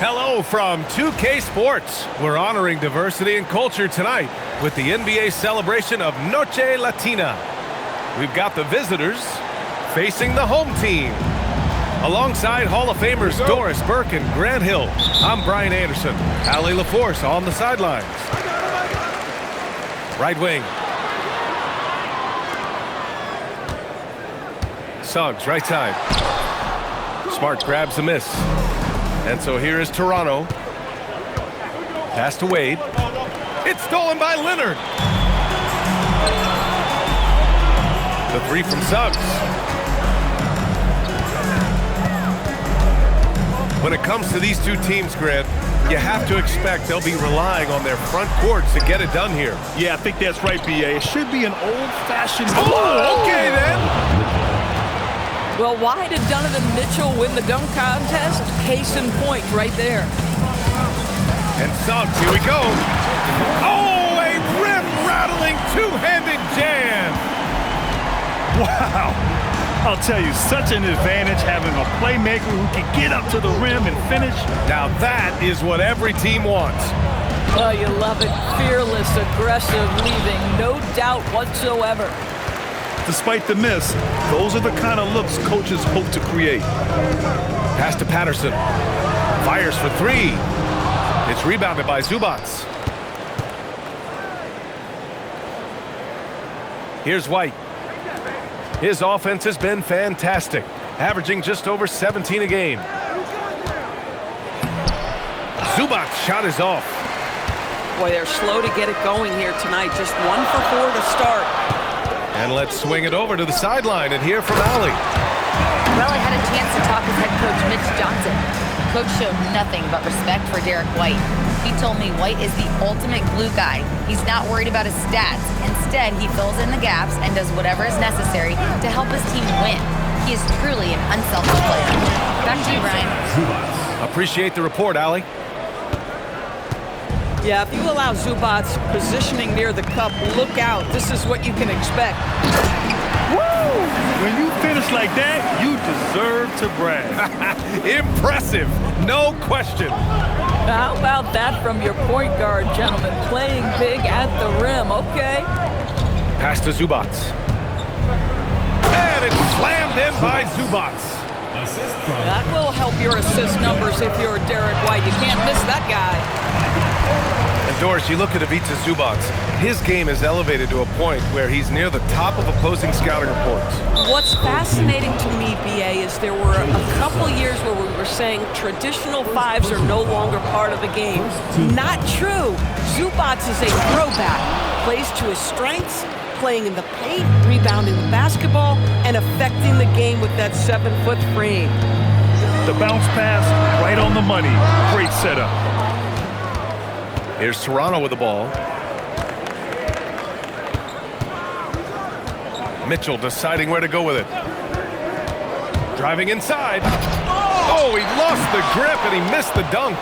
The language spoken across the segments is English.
Hello from 2K Sports. We're honoring diversity and culture tonight with the NBA celebration of Noche Latina. We've got the visitors facing the home team. Alongside Hall of Famers Doris Burke and Grant Hill, I'm Brian Anderson. Allie LaForce on the sidelines. Right wing. Suggs, right side. Smart grabs the miss. And so here is Toronto. Pass to Wade. It's stolen by Leonard. The three from Suggs. When it comes to these two teams, Grant, you have to expect they'll be relying on their front courts to get it done here. Yeah, I think that's right, B.A. It should be an old-fashioned... Oh, okay then. Well, why did Donovan Mitchell win the dunk contest? Case in point right there. And Suggs, here we go. Oh, a rim-rattling two-handed jam. Wow. I'll tell you, such an advantage having a playmaker who can get up to the rim and finish. Now that is what every team wants. Oh, you love it. Fearless, aggressive, leaving no doubt whatsoever. Despite the miss, those are the kind of looks coaches hope to create. Pass to Patterson. Fires for three. It's rebounded by Zubac. Here's White. His offense has been fantastic, averaging just over 17 a game. Zubac shot is off. Boy, they're slow to get it going here tonight. Just 1 for 4 to start. And let's swing it over to the sideline and hear from Allie. Well, I had a chance to talk with head coach Mitch Johnson. Coach showed nothing but respect for Derek White. He told me White is the ultimate glue guy. He's not worried about his stats. Instead, he fills in the gaps and does whatever is necessary to help his team win. He is truly an unselfish player. Back to you, Brian. Appreciate the report, Allie. Yeah, if you allow Zubac positioning near the cup, look out. This is what you can expect. Woo! When you finish like that, you deserve to brag. Impressive, no question. How about that from your point guard, gentlemen? Playing big at the rim, okay? Pass to Zubac. And it's slammed in by Zubac. That will help your assist numbers if you're Derek White. You can't miss that guy. And Doris, you look at Ivica Zubac. His game is elevated to a point where he's near the top of opposing scouting reports. What's fascinating to me, BA, is there were a couple years where we were saying traditional fives are no longer part of the game. Not true. Zubac is a throwback. Plays to his strengths, playing in the paint, rebounding the basketball, and affecting the game with that 7-foot frame. The bounce pass, right on the money. Great setup. Here's Toronto with the ball. Mitchell deciding where to go with it. Driving inside. Oh, he lost the grip and he missed the dunk.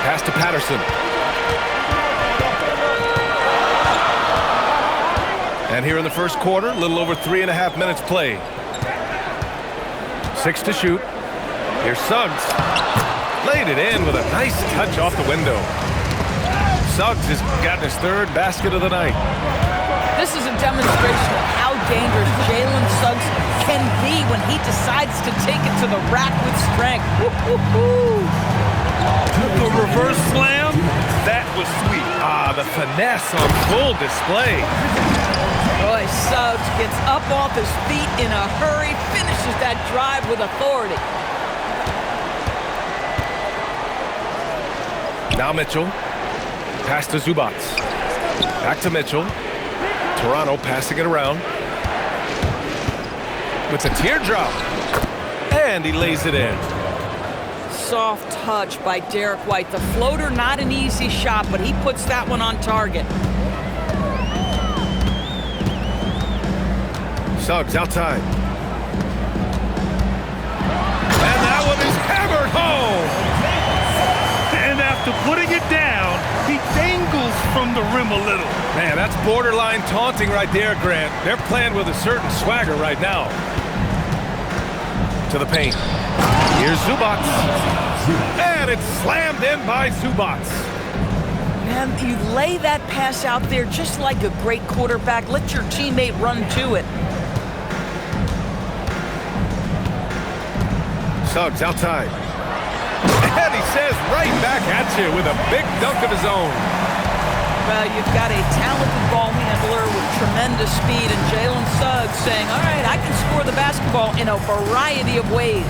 Pass to Patterson. And here in the first quarter, a little over 3.5 minutes played. 6 to shoot. Here's Suggs. Laid it in with a nice touch off the window. Suggs has gotten his third basket of the night. This is a demonstration of how dangerous Jalen Suggs can be when he decides to take it to the rack with strength. The reverse slam, that was sweet. Ah, the finesse on full display. Boy, Suggs gets up off his feet in a hurry, finishes that drive with authority. Now Mitchell. Pass to Zubac. Back to Mitchell. Toronto passing it around. With a teardrop. And he lays it in. Soft touch by Derek White. The floater, not an easy shot, but he puts that one on target. Suggs outside. And that one is hammered home. And after putting it down, he dangles from the rim a little. Man, that's borderline taunting right there, Grant. They're playing with a certain swagger right now. To the paint. Here's Zubats. And it's slammed in by Zubats. Man, you lay that pass out there just like a great quarterback. Let your teammate run to it. Suggs outside. And he says right back at you with a big dunk of his own. Well, you've got a talented ball handler with tremendous speed, and Jalen Suggs saying, all right, I can score the basketball in a variety of ways.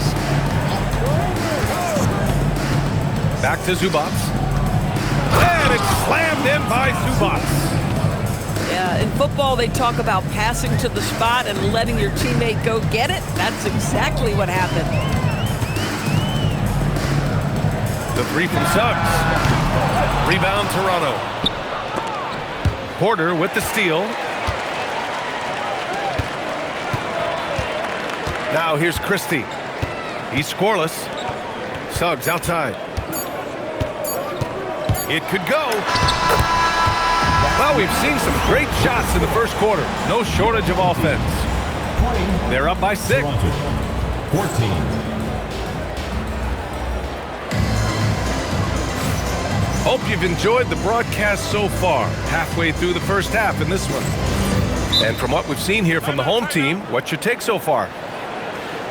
Back to Zubats. And it's slammed in by Zubats. Yeah, in football, they talk about passing to the spot and letting your teammate go get it. That's exactly what happened. The three from Suggs. Rebound, Toronto. Porter with the steal. Now here's Christie. He's scoreless. Suggs outside. It could go. Well, we've seen some great shots in the first quarter. No shortage of offense. They're up by 6. 14. Hope you've enjoyed the broadcast so far. Halfway through the first half in this one. And from what we've seen here from the home team, what's your take so far?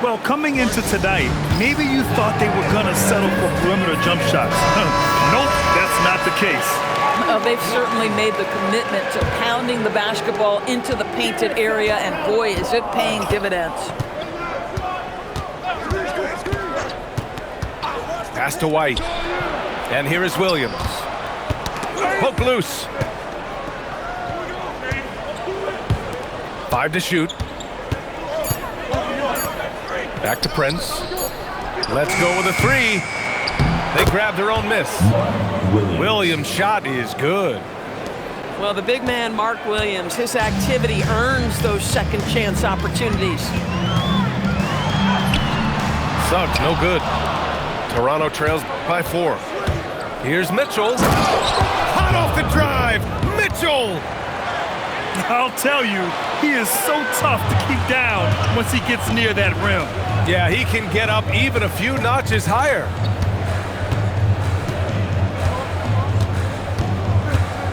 Well, coming into tonight, maybe you thought they were going to settle for perimeter jump shots. Nope, that's not the case. They've certainly made the commitment to pounding the basketball into the painted area, and boy, is it paying dividends. Pass to White. And here is Williams. Poke loose. 5 to shoot. Back to Prince. Let's go with a 3. They grab their own miss. Williams' shot is good. Well, the big man, Mark Williams, his activity earns those second chance opportunities. Suggs, no good. Toronto trails by 4. Here's Mitchell. Hot off the drive. Mitchell. I'll tell you, he is so tough to keep down once he gets near that rim. Yeah, he can get up even a few notches higher.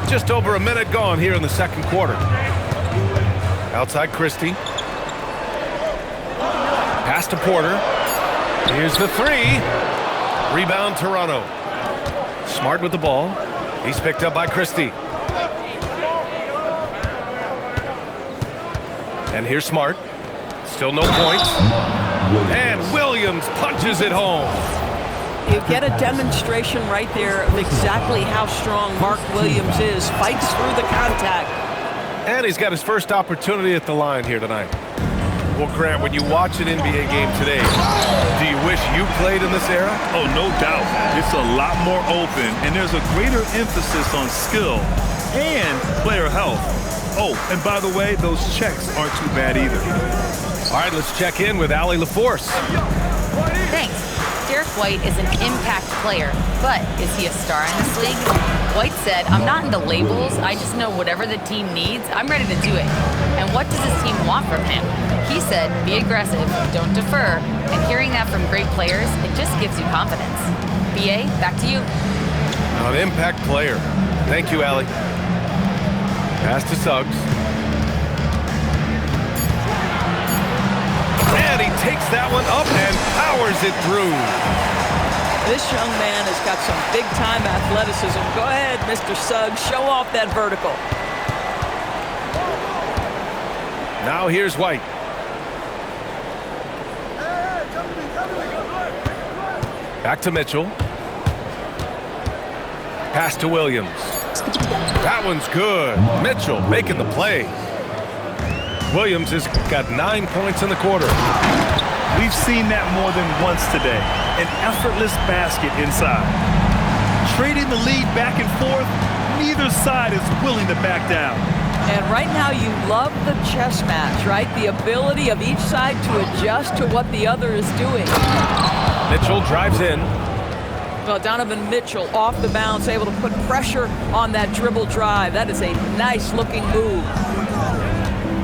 Just over a minute gone here in the second quarter. Outside Christie. Pass to Porter. Here's the 3. Rebound Toronto. Smart with the ball. He's picked up by Christie. And here's Smart. Still no points. And Williams punches it home. You get a demonstration right there of exactly how strong Mark Williams is. Fights through the contact. And he's got his first opportunity at the line here tonight. Well, Grant, when you watch an NBA game today, do you wish you played in this era? Oh, no doubt. It's a lot more open, and there's a greater emphasis on skill and player health. Oh, and by the way, those checks aren't too bad either. All right, let's check in with Allie LaForce. Thanks. Derek White is an impact player, but is he a star in this league? White said, I'm not into labels. I just know whatever the team needs, I'm ready to do it. And what does this team want from him? He said, be aggressive, don't defer. And hearing that from great players, it just gives you confidence. BA, back to you. An impact player. Thank you, Allie. Pass to Suggs. And he takes that one up and powers it through. This young man has got some big-time athleticism. Go ahead, Mr. Suggs. Show off that vertical. Now here's White. Back to Mitchell. Pass to Williams. That one's good. Mitchell making the play. Williams has got 9 points in the quarter. We've seen that more than once today. An effortless basket inside. Trading the lead back and forth, neither side is willing to back down. And right now you love the chess match, right? The ability of each side to adjust to what the other is doing. Mitchell drives in. Well, Donovan Mitchell off the bounce, able to put pressure on that dribble drive. That is a nice-looking move.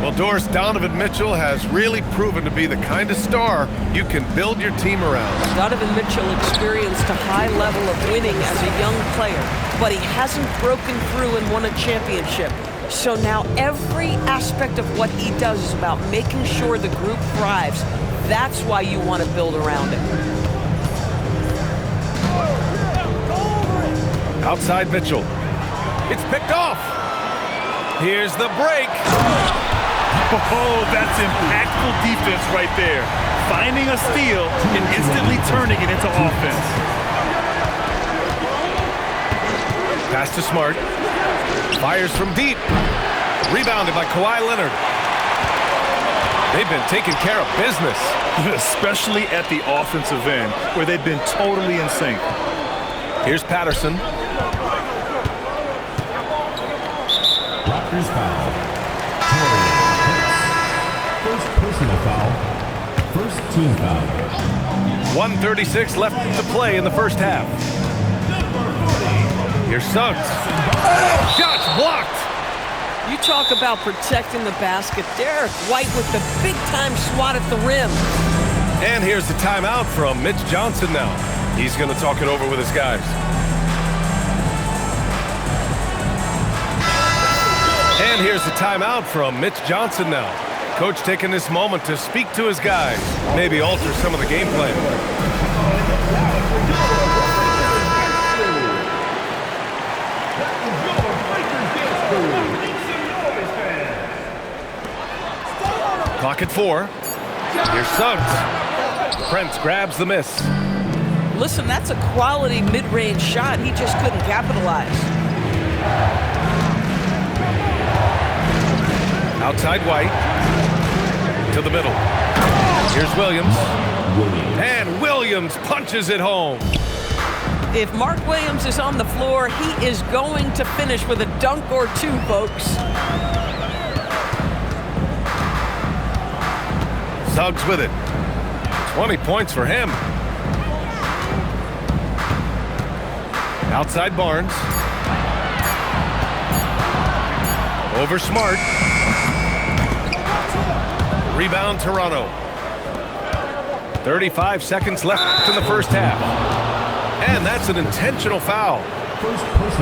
Well, Doris, Donovan Mitchell has really proven to be the kind of star you can build your team around. Donovan Mitchell experienced a high level of winning as a young player, but he hasn't broken through and won a championship. So now every aspect of what he does is about making sure the group thrives. That's why you want to build around it. Outside Mitchell. It's picked off. Here's the break. Oh, that's impactful defense right there. Finding a steal and instantly turning it into offense. Pass to Smart. Fires from deep. Rebounded by Kawhi Leonard. They've been taking care of business. Especially at the offensive end, where they've been totally in sync. Here's Patterson. Raptors foul. First personal foul. First team foul. 1:36 left to play in the first half. Here's Suggs. Shots blocked. You talk about protecting the basket. Derek White with the big-time swat at the rim. And here's the timeout from Mitch Johnson now. He's going to talk it over with his guys. And here's the timeout from Mitch Johnson now. Coach taking this moment to speak to his guys, maybe alter some of the game plan. Clock at 4. Here's Suggs. Prince grabs the miss. Listen, that's a quality mid-range shot. He just couldn't capitalize. Outside White. To the middle. Here's Williams. And Williams punches it home. If Mark Williams is on the floor, he is going to finish with a dunk or two, folks. Suggs with it. 20 points for him. Outside Barnes. Over Smart. Rebound Toronto. 35 seconds left in the first half. And that's an intentional foul.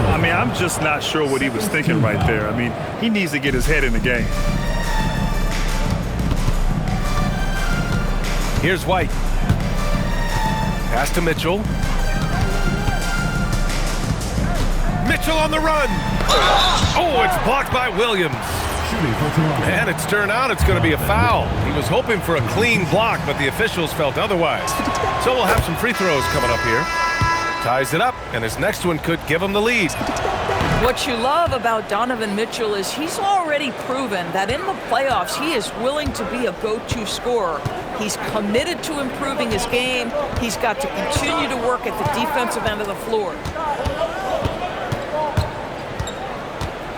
I mean, I'm just not sure what he was thinking right there. I mean, he needs to get his head in the game. Here's White. Pass to Mitchell. Mitchell on the run. Oh, it's blocked by Williams. And it's turned out it's going to be a foul. He was hoping for a clean block, but the officials felt otherwise. So we'll have some free throws coming up here. Ties it up, and his next one could give him the lead. What you love about Donovan Mitchell is he's already proven that in the playoffs he is willing to be a go-to scorer. He's committed to improving his game. He's got to continue to work at the defensive end of the floor.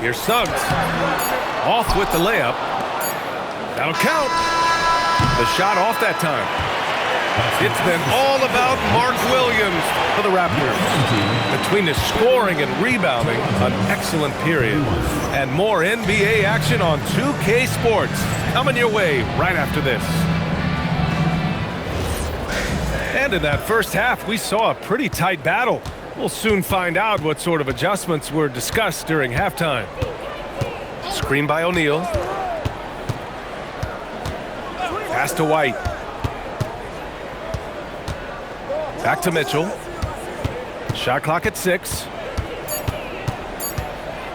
Here's Suggs. Off with the layup. That'll count. The shot off that time. It's been all about Mark Williams for the Raptors. Between the scoring and rebounding, an excellent period. And more NBA action on 2K Sports coming your way right after this. And in that first half, we saw a pretty tight battle. We'll soon find out what sort of adjustments were discussed during halftime. Screen by O'Neal. Pass to White. Back to Mitchell. Shot clock at 6.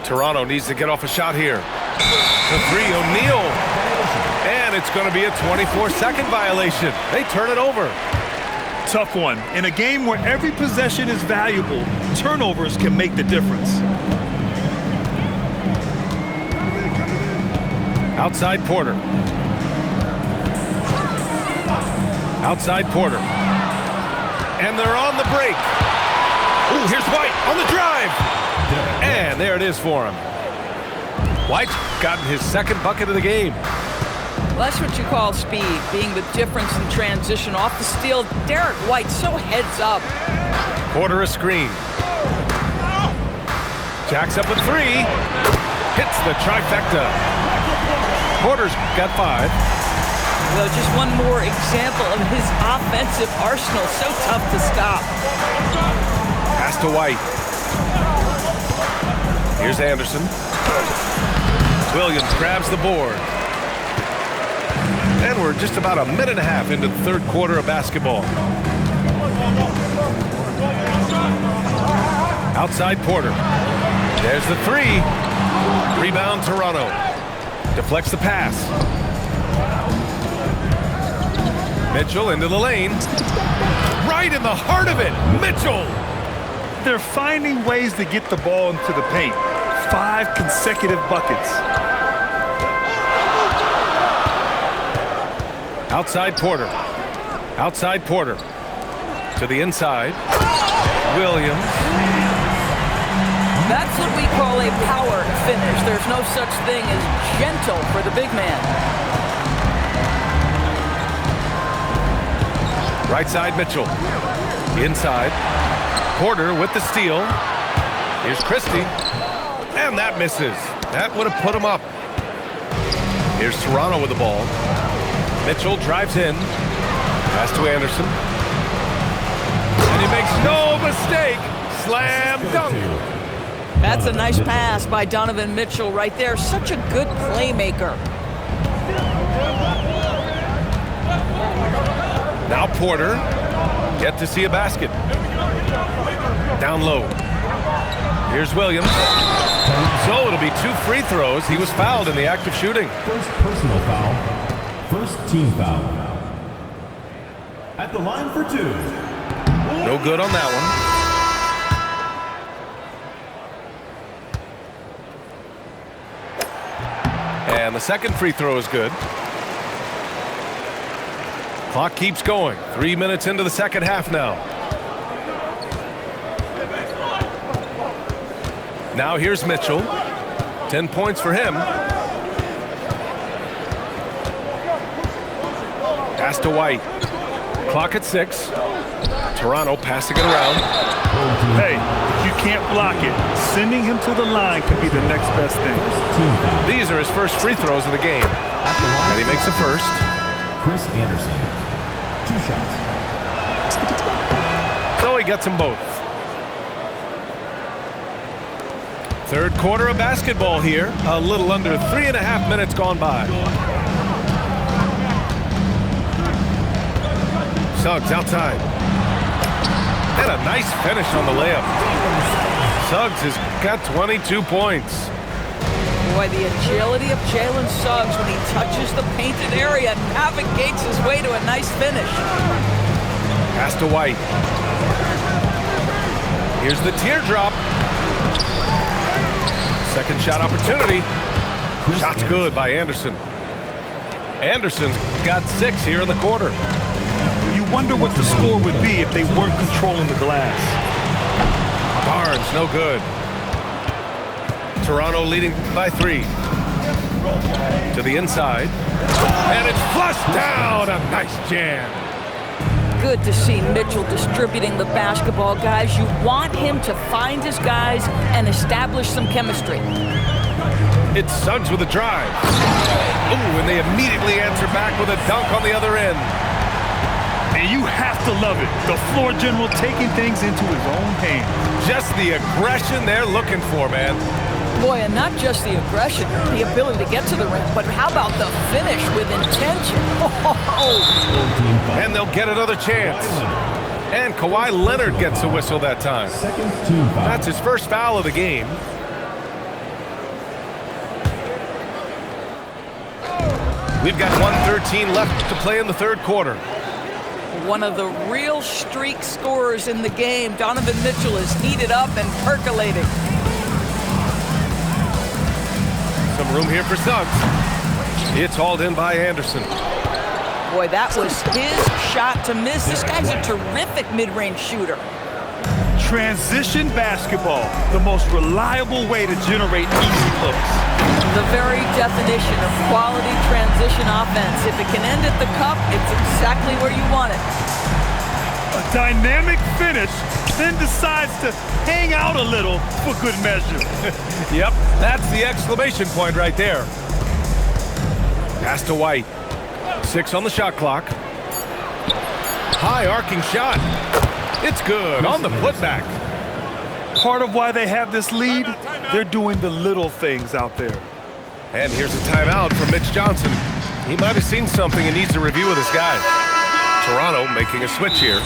Toronto needs to get off a shot here. The 3, O'Neal. And it's going to be a 24-second violation. They turn it over. Tough one. In a game where every possession is valuable, turnovers can make the difference. Outside Porter. Outside Porter. And they're on the break. Ooh, here's White on the drive. And there it is for him. White's gotten his second bucket of the game. Well, that's what you call speed, being the difference in transition. Off the steal, Derek White so heads up. Porter a screen. Jacks up with 3. Hits the trifecta. Porter's got 5. Well, just one more example of his offensive arsenal. So tough to stop. Pass to White. Here's Anderson. Williams grabs the board. And we're just about a minute and a half into the third quarter of basketball. Outside Porter. There's the 3. Rebound Toronto. Deflects the pass. Mitchell into the lane. Right in the heart of it. Mitchell. They're finding ways to get the ball into the paint. 5 consecutive buckets. Outside Porter. Outside Porter. To the inside. Williams. That's what we call a power finish. There's no such thing as gentle for the big man. Right side Mitchell. Inside. Porter with the steal. Here's Christie. And that misses. That would have put him up. Here's Toronto with the ball. Mitchell drives in. Pass to Anderson. And he makes no mistake. Slam dunk. That's a nice pass by Donovan Mitchell right there. Such a good playmaker. Now Porter. Yet to see a basket. Down low. Here's Williams. So it'll be 2 free throws. He was fouled in the act of shooting. First personal foul. First team foul. At the line for 2. No good on that one. And the second free throw is good. Clock keeps going. 3 minutes into the second half now. Now here's Mitchell. 10 points for him. Pass to White. Clock at 6. Toronto passing it around. Hey, if you can't block it, sending him to the line could be the next best thing. These are his first free throws of the game. And he makes the first. Chris Anderson. 2 shots. So he gets them both. Third quarter of basketball here. A little under 3.5 minutes gone by. Suggs outside. And a nice finish on the layup. Suggs has got 22 points. Boy, the agility of Jalen Suggs when he touches the painted area navigates his way to a nice finish. Pass to White. Here's the teardrop. Second shot opportunity. Shot's good by Anderson. Anderson's got 6 here in the quarter. You wonder what the score would be if they weren't controlling the glass. Barnes, no good. Toronto leading by 3. To the inside. And it's flushed down. A nice jam. Good to see Mitchell distributing the basketball, guys. You want him to find his guys and establish some chemistry. It's Suggs with a drive. Ooh, and they immediately answer back with a dunk on the other end. And you have to love it. The floor general taking things into his own hands. Just the aggression they're looking for, man. Boy, and not just the aggression, the ability to get to the rim, but how about the finish with intention? And they'll get another chance. And Kawhi Leonard gets a whistle that time. Second team foul. That's his first foul of the game. We've got 1:13 left to play in the third quarter. One of the real streak scorers in the game, Donovan Mitchell, is heated up and percolating. Some room here for Suggs. It's hauled in by Anderson. Boy, that was his shot to miss. This guy's a terrific mid-range shooter. Transition basketball, the most reliable way to generate easy looks. The very definition of quality transition offense. If it can end at the cup, it's exactly where you want it. A dynamic finish, then decides to hang out a little for good measure. Yep, that's the exclamation point right there. Pass to White. 6 on the shot clock. High arcing shot. It's good on the putback. Part of why they have this lead, they're doing the little things out there. And here's a timeout from Mitch Johnson. He might have seen something and needs a review with his guys. Toronto making a switch here.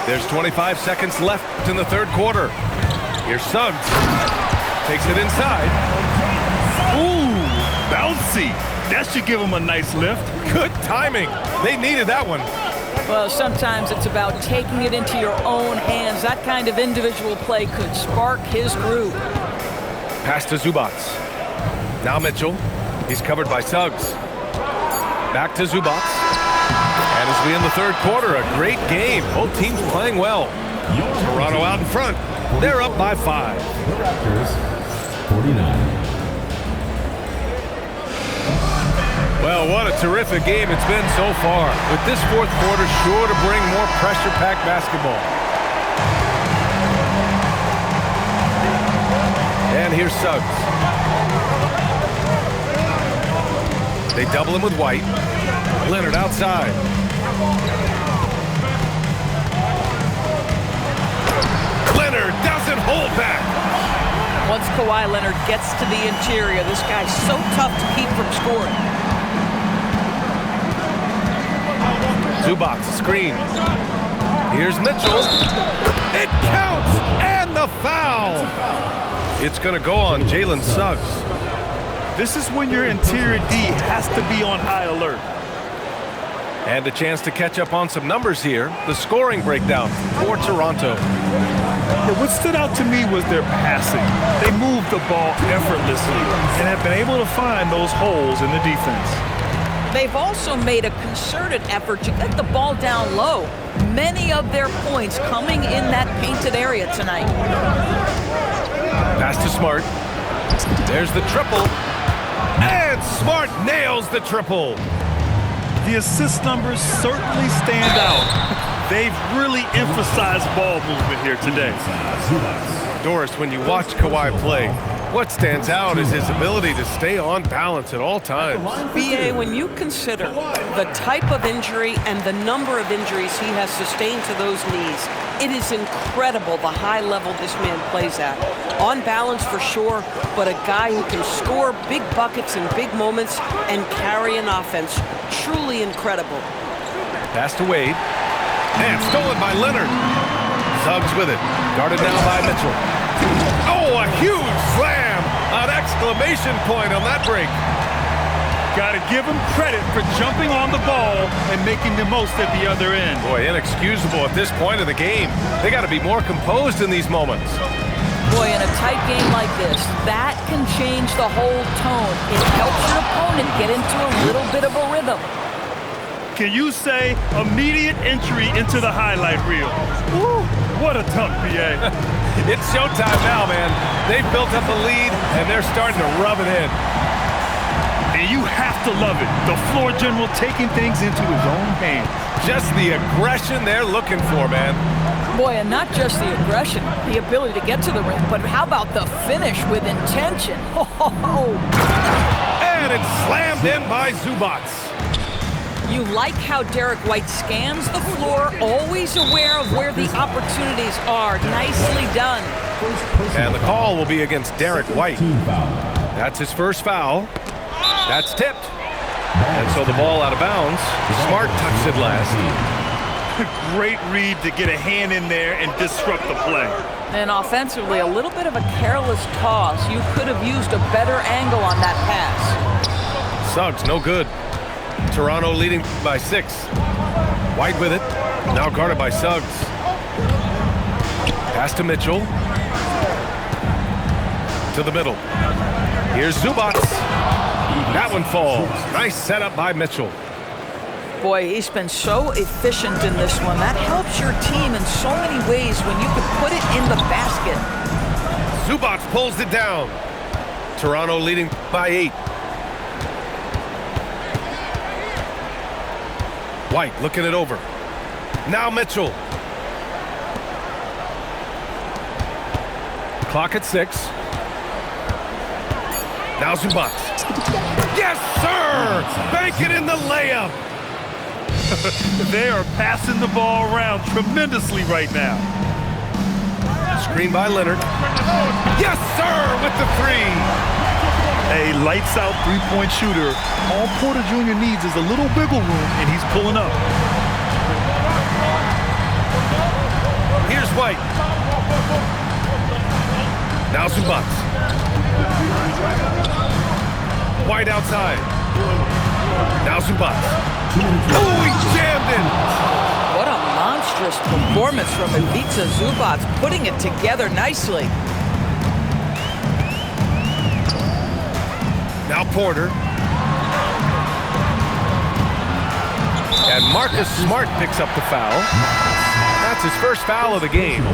There's 25 seconds left in the third quarter. Here's Suggs. Takes it inside. Ooh, bouncy. That should give him a nice lift. Good timing. They needed that one. Well, sometimes it's about taking it into your own hands. That kind of individual play could spark his groove. Pass to Zubac. Now Mitchell. He's covered by Suggs. Back to Zubac. And as we end the third quarter, a great game. Both teams playing well. Toronto out in front. They're up by 5. The Raptors, 49. Well, what a terrific game it's been so far. With this fourth quarter sure to bring more pressure-packed basketball. And here's Suggs. They double him with White. Leonard outside. Leonard doesn't hold back. Once Kawhi Leonard gets to the interior, this guy's so tough to keep from scoring. Zubac screen. Here's Mitchell. It counts, and the foul. It's going to go on Jalen Suggs. This is when your interior D has to be on high alert. And a chance to catch up on some numbers here. The scoring breakdown for Toronto. What stood out to me was their passing. They moved the ball effortlessly and have been able to find those holes in the defense. They've also made a concerted effort to get the ball down low. Many of their points coming in that painted area tonight. Pass to Smart. There's the triple. And Smart nails the triple. The assist numbers certainly stand out. They've really emphasized ball movement here today. Doris, when you watch Kawhi play, what stands out is his ability to stay on balance at all times. BA, when you consider the type of injury and the number of injuries he has sustained to those knees, it is incredible the high level this man plays at. On balance for sure, but a guy who can score big buckets in big moments and carry an offense. Truly incredible. Pass to Wade. And stolen by Leonard. Suggs with it. Guarded now by Mitchell. Oh, a huge slam! An exclamation point on that break. Got to give him credit for jumping on the ball and making the most at the other end. Boy, inexcusable at this point of the game. They got to be more composed in these moments. Boy, in a tight game like this, that can change the whole tone. It helps your opponent get into a little bit of a rhythm. Can you say immediate entry into the highlight reel? Woo, what a dunk, BA. It's showtime now, man. They've built up a lead, and they're starting to rub it in. And you have to love it. The floor general taking things into his own hands. Just the aggression they're looking for, man. Boy, and not just the aggression, the ability to get to the rim, but how about the finish with intention? And it's slammed in by Zubac. You like how Derek White scans the floor, always aware of where the opportunities are. Nicely done. And the call will be against Derek White. That's his first foul. That's tipped. And so the ball out of bounds. Smart tucks it last. Great read to get a hand in there and disrupt the play. And offensively, a little bit of a careless toss. You could have used a better angle on that pass. Suggs, no good. Toronto leading by 6. White with it. Now guarded by Suggs. Pass to Mitchell. To the middle. Here's Zubac. That one falls. Nice setup by Mitchell. Boy, he's been so efficient in this one. That helps your team in so many ways when you can put it in the basket. Zubac pulls it down. Toronto leading by 8. White looking it over. Now Mitchell. Clock at 6. Now Zubac. Yes, sir! Bank it in the layup. They are passing the ball around tremendously right now. Screen by Leonard. Yes, sir, with the 3. A lights-out three-point shooter. All Porter Jr. needs is a little wiggle room, and he's pulling up. Here's White. Now Zubac. White outside. Now Zubac. Oh, he jammed it! What a monstrous performance from Ivica Zubac, putting it together nicely. Now Porter. And Marcus Smart picks up the foul. That's his first foul of the game.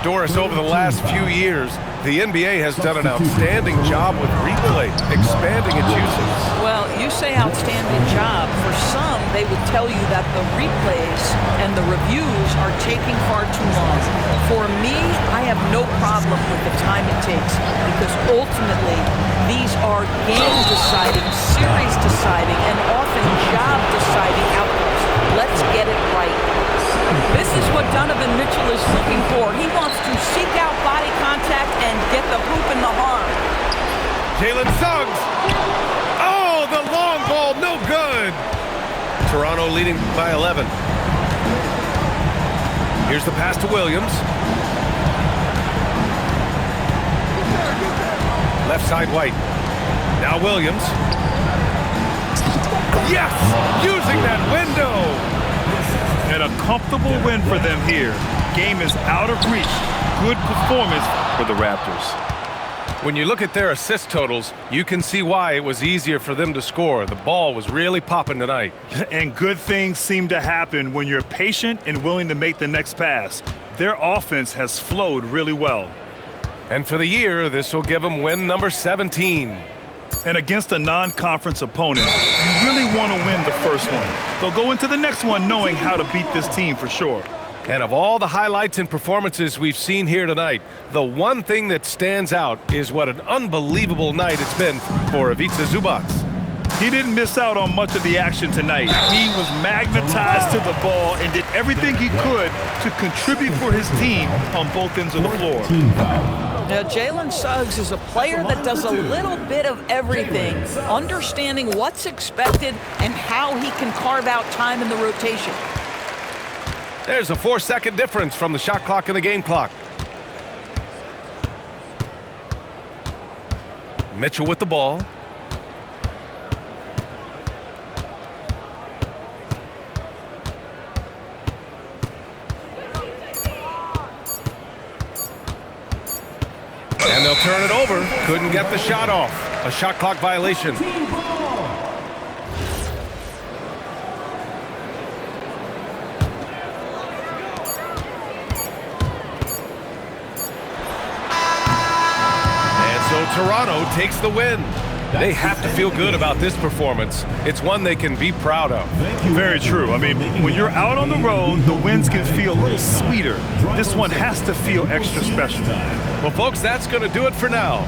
Doris, over the last few years, the NBA has done an outstanding job with replay, expanding its usage. Well, you say outstanding job. For some, they would tell you that the replays and the reviews are taking far too long. For me, I have no problem with the time it takes because ultimately, these are game-deciding, series-deciding, and often job-deciding outcomes. Let's get it right. This is what Donovan Mitchell is looking for. He wants to seek out body contact and get the hoop in the arm. Jalen Suggs. Oh, the long ball, no good. Toronto leading by 11. Here's the pass to Williams. Left side White. Now Williams. Yes! Using that window! And a comfortable win for them here. Game is out of reach. Good performance for the Raptors. When you look at their assist totals, you can see why it was easier for them to score. The ball was really popping tonight. And good things seem to happen when you're patient and willing to make the next pass. Their offense has flowed really well. And for the year, this will give them win number 17. And against a non-conference opponent, you really want to win the first one. They'll go into the next one knowing how to beat this team for sure. And of all the highlights and performances we've seen here tonight, the one thing that stands out is what an unbelievable night it's been for Ivica Zubac. He didn't miss out on much of the action tonight. He was magnetized to the ball and did everything he could to contribute for his team on both ends of the floor. Now, Jalen Suggs is a player that does a little bit of everything, understanding what's expected and how he can carve out time in the rotation. There's a 4-second difference from the shot clock and the game clock. Mitchell with the ball. And they'll turn it over. Couldn't get the shot off. A shot clock violation. And so Toronto takes the win. They have to feel good about this performance. It's one they can be proud of. Very true. I mean, when you're out on the road, the wins can feel a little sweeter. This one has to feel extra special. Well, folks, that's going to do it for now.